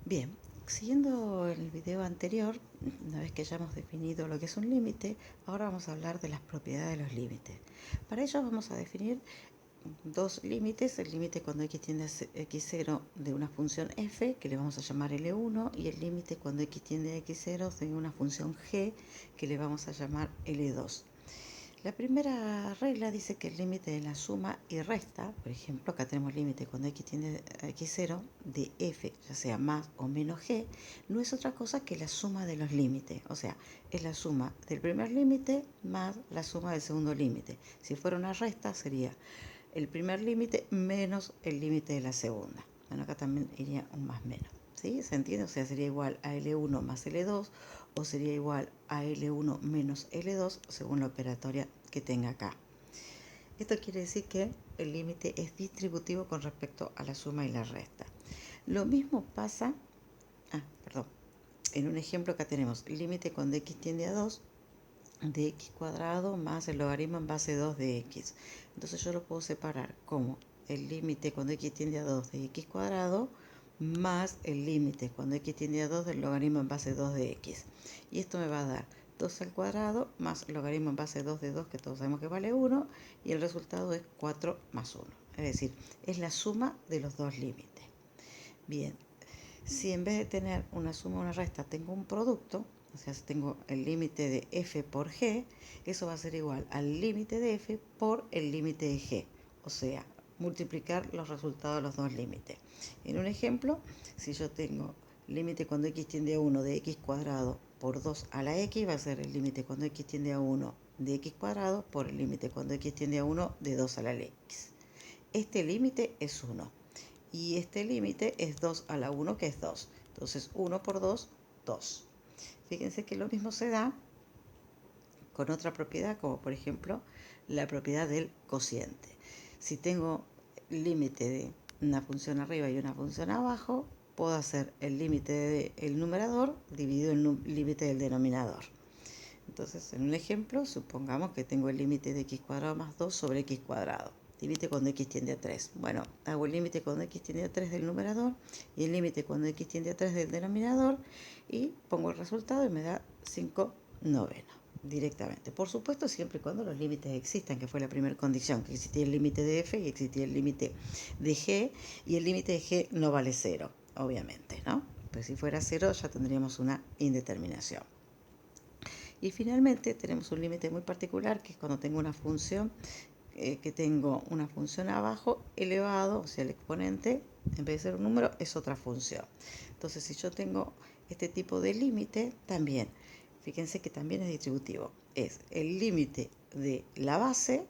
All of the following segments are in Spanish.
Bien, siguiendo el video anterior, una vez que ya hemos definido lo que es un límite, ahora vamos a hablar de las propiedades de los límites. Para ello vamos a definir dos límites, el límite cuando x tiende a x0 de una función f, que le vamos a llamar L1, y el límite cuando x tiende a x0 de una función g, que le vamos a llamar L2. La primera regla dice que el límite de la suma y resta, por ejemplo, acá tenemos límite cuando x tiende a x0 de f, ya sea más o menos g, no es otra cosa que la suma de los límites, o sea, es la suma del primer límite más la suma del segundo límite. Si fuera una resta sería el primer límite menos el límite de la segunda. Bueno, acá también iría un más menos. ¿Sí? ¿Se entiende? O sea, sería igual a L1 más L2 o sería igual a L1 menos L2 según la operatoria que tenga acá. Esto quiere decir que el límite es distributivo con respecto a la suma y la resta. Lo mismo pasa, en un ejemplo acá tenemos límite cuando x tiende a 2 de x cuadrado más el logaritmo en base 2 de x. Entonces yo lo puedo separar como el límite cuando x tiende a 2 de x cuadrado más el límite cuando x tiende a 2 del logaritmo en base 2 de x. Y esto me va a dar 2 al cuadrado más el logaritmo en base 2 de 2, que todos sabemos que vale 1, y el resultado es 4 más 1. Es decir, es la suma de los dos límites. Bien, si en vez de tener una suma o una resta tengo un producto, o sea, si tengo el límite de f por g, eso va a ser igual al límite de f por el límite de g. O sea, multiplicar los resultados de los dos límites. En un ejemplo, si yo tengo límite cuando x tiende a 1 de x cuadrado por 2 a la x, va a ser el límite cuando x tiende a 1 de x cuadrado por el límite cuando x tiende a 1 de 2 a la x. Este límite es 1. Y este límite es 2 a la 1, que es 2. Entonces 1 por 2, 2. Fíjense que lo mismo se da con otra propiedad, como por ejemplo la propiedad del cociente. Si tengo límite de una función arriba y una función abajo, puedo hacer el límite del numerador dividido en el límite del denominador. Entonces, en un ejemplo, supongamos que tengo el límite de x cuadrado más 2 sobre x cuadrado. Límite cuando x tiende a 3. Bueno, hago el límite cuando x tiende a 3 del numerador y el límite cuando x tiende a 3 del denominador, y pongo el resultado y me da 5 novenos directamente. Por supuesto, siempre y cuando los límites existan, que fue la primera condición, que existía el límite de f y existía el límite de g, y el límite de g no vale 0, obviamente, ¿no? Pues si fuera 0 ya tendríamos una indeterminación. Y finalmente tenemos un límite muy particular, que es cuando tengo una función, que tengo una función abajo elevado, o sea, el exponente, en vez de ser un número, es otra función. Entonces, si yo tengo este tipo de límite, también, fíjense que también es distributivo. Es el límite de la base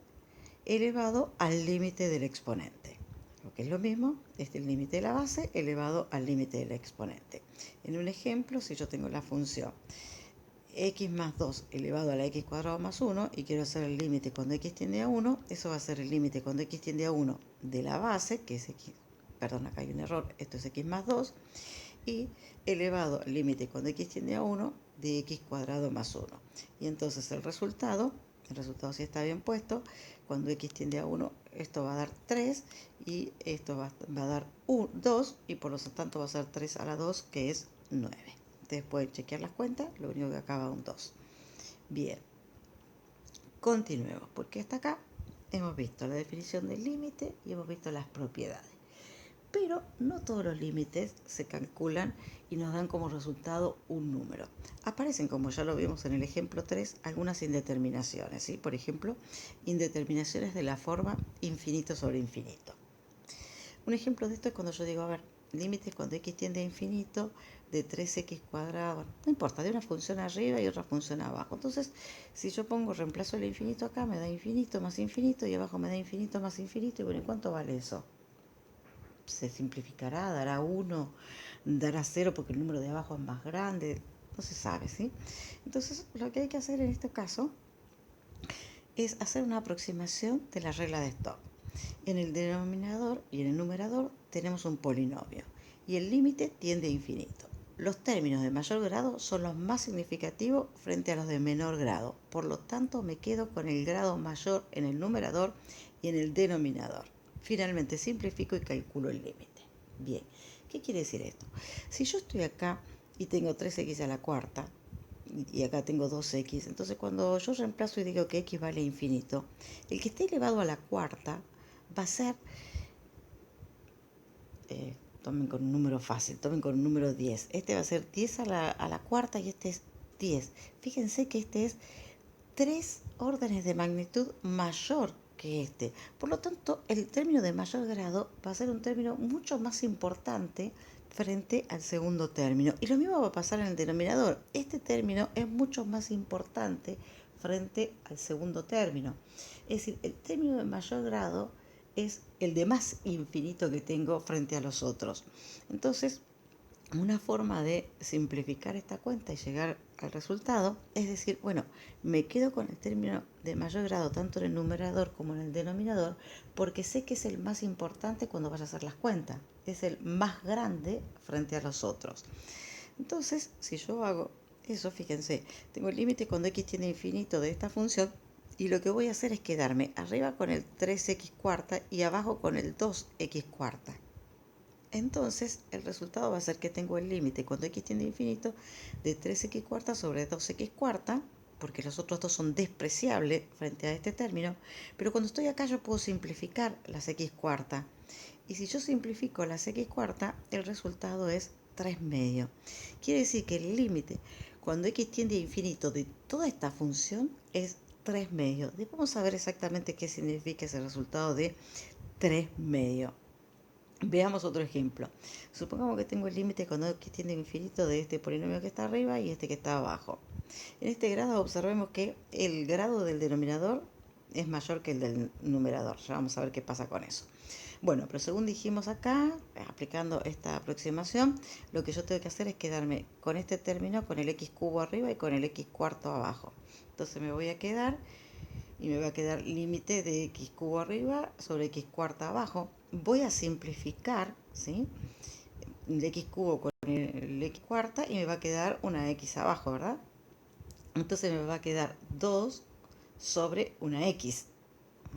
elevado al límite del exponente. Lo que es lo mismo, es el límite de la base elevado al límite del exponente. En un ejemplo, si yo tengo la función x más 2 elevado a la x cuadrado más 1 y quiero hacer el límite cuando x tiende a 1, eso va a ser el límite cuando x tiende a 1 de la base, que es x, perdón, acá hay un error, esto es x más 2, y elevado al límite cuando x tiende a 1 de x cuadrado más 1. Y entonces el resultado sí está bien puesto, cuando x tiende a 1, esto va a dar 3 y esto va a dar 2, y por lo tanto va a ser 3 a la 2, que es 9. Ustedes pueden chequear las cuentas, lo único que acaba un 2. Bien, continuemos, porque hasta acá hemos visto la definición del límite y hemos visto las propiedades. Pero no todos los límites se calculan y nos dan como resultado un número. Aparecen, como ya lo vimos en el ejemplo 3, algunas indeterminaciones, ¿sí? Por ejemplo, indeterminaciones de la forma infinito sobre infinito. Un ejemplo de esto es cuando yo digo, a ver, límites cuando x tiende a infinito de 3x cuadrado, no importa, de una función arriba y otra función abajo. Entonces, si yo reemplazo el infinito acá, me da infinito más infinito, y abajo me da infinito más infinito, y bueno, ¿cuánto vale eso? Se simplificará, dará 1, dará 0 porque el número de abajo es más grande, no se sabe, ¿sí? Entonces, lo que hay que hacer en este caso es hacer una aproximación de la regla de Stokes. En el denominador y en el numerador tenemos un polinomio y el límite tiende a infinito. Los términos de mayor grado son los más significativos frente a los de menor grado. Por lo tanto, me quedo con el grado mayor en el numerador y en el denominador. Finalmente simplifico y calculo el límite. Bien, ¿Qué quiere decir esto? Si yo estoy acá y tengo 3x a la cuarta, y acá tengo 2x, entonces cuando yo reemplazo y digo que x vale infinito, el que esté elevado a la cuarta va a ser, tomen con un número fácil, tomen con un número 10. Este va a ser 10 a la cuarta y este es 10. Fíjense que este es 3 órdenes de magnitud mayor que este. Por lo tanto, el término de mayor grado va a ser un término mucho más importante frente al segundo término. Y lo mismo va a pasar en el denominador. Este término es mucho más importante frente al segundo término. Es decir, el término de mayor grado es el de más infinito que tengo frente a los otros. Entonces, una forma de simplificar esta cuenta y llegar al resultado es decir, bueno, me quedo con el término de mayor grado tanto en el numerador como en el denominador porque sé que es el más importante cuando vaya a hacer las cuentas, es el más grande frente a los otros. Entonces, si yo hago eso, fíjense, tengo el límite cuando x tiende a infinito de esta función y lo que voy a hacer es quedarme arriba con el 3x cuarta y abajo con el 2x cuarta. Entonces, el resultado va a ser que tengo el límite cuando x tiende a infinito de 3x cuarta sobre 2x cuarta, porque los otros dos son despreciables frente a este término, pero cuando estoy acá yo puedo simplificar las x cuarta. Y si yo simplifico las x cuarta, el resultado es 3 medios. Quiere decir que el límite cuando x tiende a infinito de toda esta función es 3 medios. Después vamos a ver exactamente qué significa ese resultado de 3 medios. Veamos otro ejemplo. Supongamos que tengo el límite cuando x tiende a infinito de este polinomio que está arriba y este que está abajo. En este grado observemos que el grado del denominador es mayor que el del numerador. Ya vamos a ver qué pasa con eso. Bueno, pero según dijimos acá, aplicando esta aproximación, lo que yo tengo que hacer es quedarme con este término, con el x cubo arriba y con el x cuarto abajo. Entonces me voy a quedar y me va a quedar límite de x cubo arriba sobre x cuarta abajo. Voy a simplificar, ¿sí? El x cubo con el x cuarta y me va a quedar una x abajo, ¿verdad? Entonces me va a quedar 2 sobre una x.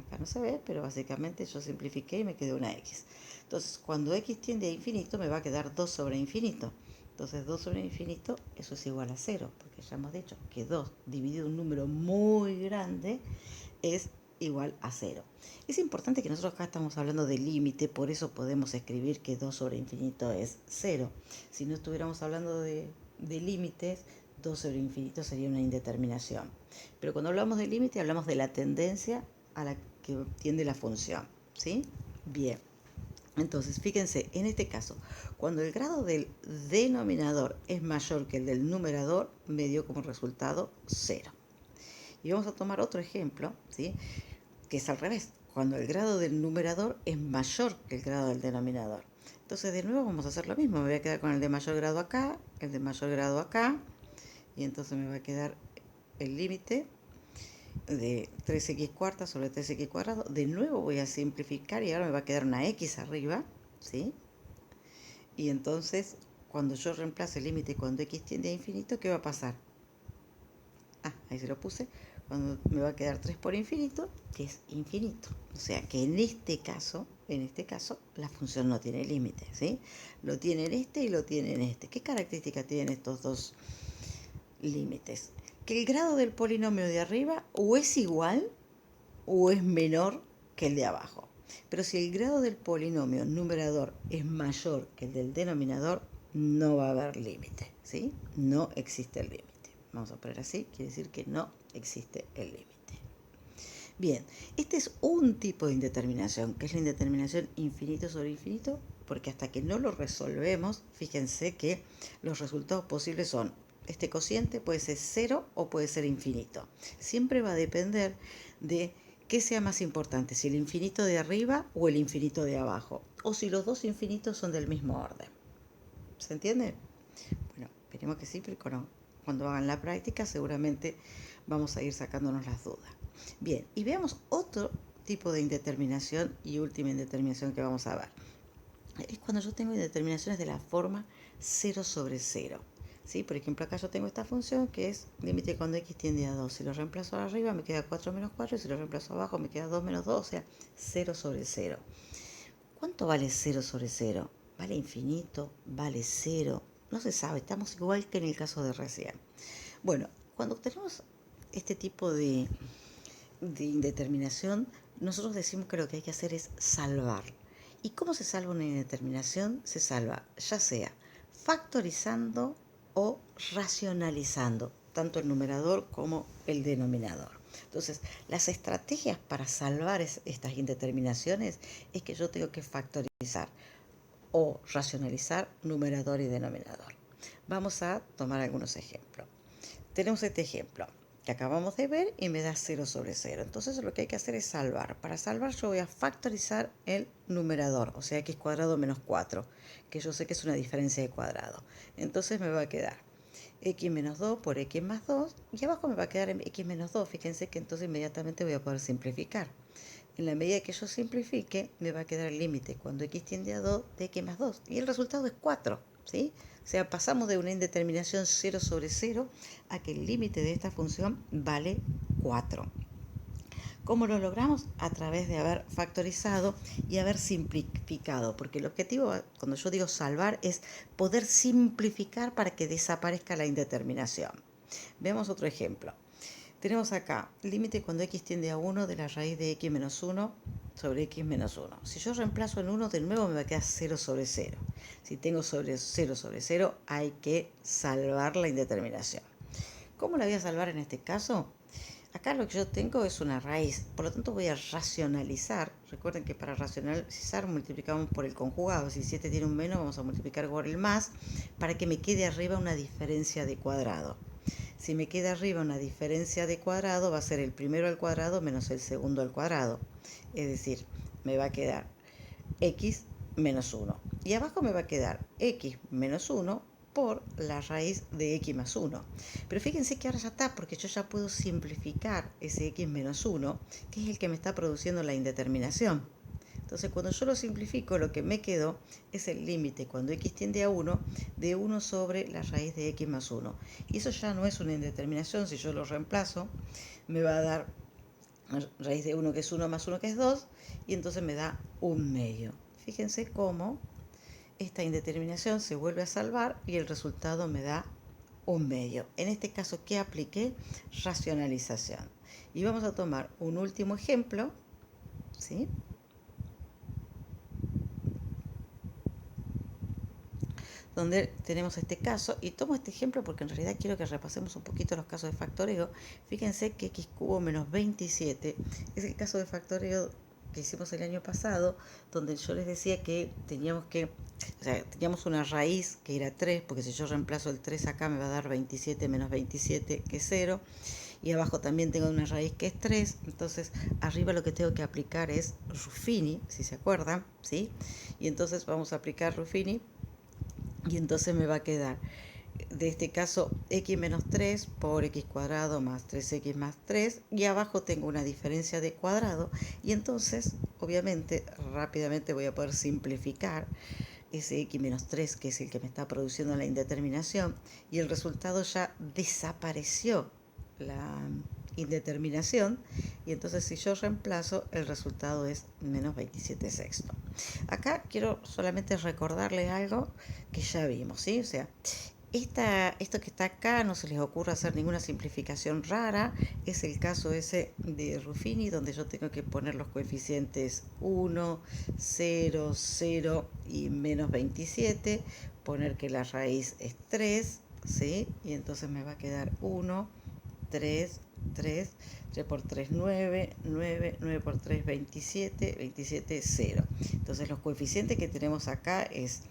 Acá no se ve, pero básicamente yo simplifiqué y me quedó una x. Entonces, cuando x tiende a infinito, me va a quedar 2 sobre infinito. Entonces, 2 sobre infinito, eso es igual a 0, porque ya hemos dicho que 2 dividido un número muy grande es igual a 0. Es importante que nosotros acá estamos hablando de límite, por eso podemos escribir que 2 sobre infinito es 0. Si no estuviéramos hablando de límites, 2 sobre infinito sería una indeterminación. Pero cuando hablamos de límite, hablamos de la tendencia a la que tiende la función, ¿sí? Bien. Entonces, fíjense, en este caso, cuando el grado del denominador es mayor que el del numerador, me dio como resultado 0. Y vamos a tomar otro ejemplo, ¿sí? Que es al revés, cuando el grado del numerador es mayor que el grado del denominador. Entonces, de nuevo vamos a hacer lo mismo, me voy a quedar con el de mayor grado acá, el de mayor grado acá, y entonces me va a quedar el límite de 3x cuarta sobre 3x cuadrado. De nuevo voy a simplificar y ahora me va a quedar una x arriba, ¿sí? Y entonces, cuando yo reemplace el límite cuando x tiende a infinito, ¿qué va a pasar? Ah, ahí se lo puse. Cuando me va a quedar 3 por infinito, que es infinito. O sea que en este caso, la función no tiene límite, ¿sí? Lo tiene en este y lo tiene en este. ¿Qué características tienen estos dos límites? Que el grado del polinomio de arriba o es igual o es menor que el de abajo. Pero si el grado del polinomio numerador es mayor que el del denominador, no va a haber límite, ¿sí? No existe el límite. Vamos a poner así, quiere decir que no existe el límite. Bien, este es un tipo de indeterminación, que es la indeterminación infinito sobre infinito, porque hasta que no lo resolvemos, fíjense que los resultados posibles son, este cociente puede ser 0 o puede ser infinito. Siempre va a depender de qué sea más importante, si el infinito de arriba o el infinito de abajo, o si los dos infinitos son del mismo orden. ¿Se entiende? Bueno, esperemos que sí, pero cuando hagan la práctica seguramente vamos a ir sacándonos las dudas. Bien, y veamos otro tipo de indeterminación y última indeterminación que vamos a ver. Es cuando yo tengo indeterminaciones de la forma 0 sobre 0. ¿Sí? Por ejemplo, acá yo tengo esta función que es límite cuando x tiende a 2. Si lo reemplazo arriba me queda 4 menos 4 y si lo reemplazo abajo me queda 2 menos 2, o sea, 0 sobre 0. ¿Cuánto vale 0 sobre 0? ¿Vale infinito? ¿Vale cero? No se sabe, estamos igual que en el caso de recién. Bueno, cuando tenemos este tipo de indeterminación, nosotros decimos que lo que hay que hacer es salvar. ¿Y cómo se salva una indeterminación? Se salva ya sea factorizando o racionalizando, tanto el numerador como el denominador. Entonces, las estrategias para salvar estas indeterminaciones es que yo tengo que factorizar o racionalizar numerador y denominador. Vamos a tomar algunos ejemplos. Tenemos este ejemplo que acabamos de ver y me da 0 sobre 0. Entonces lo que hay que hacer es salvar. Para salvar yo voy a factorizar el numerador, o sea, x cuadrado menos 4, que yo sé que es una diferencia de cuadrado. Entonces me va a quedar x menos 2 por x más 2 y abajo me va a quedar x menos 2. Fíjense que entonces inmediatamente voy a poder simplificar. En la medida que yo simplifique, me va a quedar el límite cuando x tiende a 2 de x más 2. Y el resultado es 4, ¿sí? O sea, pasamos de una indeterminación 0 sobre 0 a que el límite de esta función vale 4. ¿Cómo lo logramos? A través de haber factorizado y haber simplificado, porque el objetivo, cuando yo digo salvar, es poder simplificar para que desaparezca la indeterminación. Veamos otro ejemplo. Tenemos acá límite cuando x tiende a 1 de la raíz de x menos 1 sobre x menos 1. Si yo reemplazo en 1, de nuevo me va a quedar 0 sobre 0. Si tengo 0 sobre 0, hay que salvar la indeterminación. ¿Cómo la voy a salvar en este caso? Acá lo que yo tengo es una raíz, por lo tanto voy a racionalizar. Recuerden que para racionalizar multiplicamos por el conjugado. Si 7 tiene un menos, vamos a multiplicar por el más para que me quede arriba una diferencia de cuadrado. Si me queda arriba una diferencia de cuadrado, va a ser el primero al cuadrado menos el segundo al cuadrado. Es decir, me va a quedar x menos 1. Y abajo me va a quedar x menos 1 por la raíz de x más 1. Pero fíjense que ahora ya está, porque yo ya puedo simplificar ese x menos 1, que es el que me está produciendo la indeterminación. Entonces, cuando yo lo simplifico, lo que me quedó es el límite cuando x tiende a 1 de 1 sobre la raíz de x más 1. Y eso ya no es una indeterminación. Si yo lo reemplazo, me va a dar raíz de 1 que es 1 más 1 que es 2, y entonces me da un medio. Fíjense cómo esta indeterminación se vuelve a salvar y el resultado me da un medio. En este caso, ¿qué apliqué? Racionalización. Y vamos a tomar un último ejemplo, ¿sí? Donde tenemos este caso, y tomo este ejemplo porque en realidad quiero que repasemos un poquito los casos de factoreo. Fíjense que x cubo menos 27 es el caso de factoreo que hicimos el año pasado, donde yo les decía que teníamos una raíz que era 3, porque si yo reemplazo el 3 acá me va a dar 27 menos 27, que es 0, y abajo también tengo una raíz que es 3, entonces arriba lo que tengo que aplicar es Ruffini, si se acuerdan, ¿sí? Y entonces vamos a aplicar Ruffini, y entonces me va a quedar, de este caso, x menos 3 por x cuadrado más 3x más 3, y abajo tengo una diferencia de cuadrado, y entonces, obviamente, rápidamente voy a poder simplificar ese x menos 3, que es el que me está produciendo la indeterminación, y el resultado ya desapareció la indeterminación, y entonces si yo reemplazo, el resultado es menos 27 sexto. Acá quiero solamente recordarles algo que ya vimos, ¿sí? O sea, esto que está acá no se les ocurra hacer ninguna simplificación rara. Es el caso ese de Ruffini, donde yo tengo que poner los coeficientes 1, 0, 0 y menos 27. Poner que la raíz es 3, ¿sí? Y entonces me va a quedar 1, 3, 3, 3 por 3, 9, 9, 9 por 3, 27, 27, 0. Entonces los coeficientes que tenemos acá es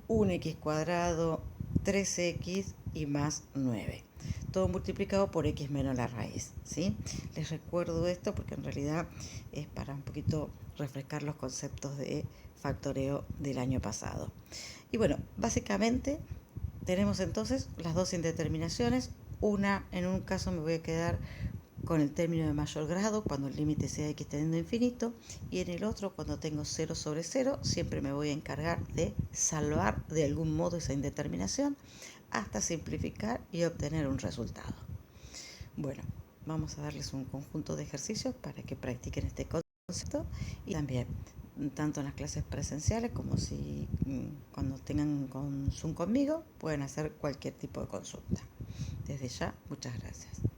1x cuadrado, 3x y más 9. Todo multiplicado por x menos la raíz, ¿sí? Les recuerdo esto porque en realidad es para un poquito refrescar los conceptos de factoreo del año pasado. Y bueno, básicamente tenemos entonces las dos indeterminaciones. Una, en un caso me voy a quedar con el término de mayor grado cuando el límite sea x tendiendo a infinito, y en el otro, cuando tengo 0 sobre 0, siempre me voy a encargar de salvar de algún modo esa indeterminación hasta simplificar y obtener un resultado. Bueno, vamos a darles un conjunto de ejercicios para que practiquen este concepto y también tanto en las clases presenciales como si cuando tengan con Zoom conmigo pueden hacer cualquier tipo de consulta. Desde ya, muchas gracias.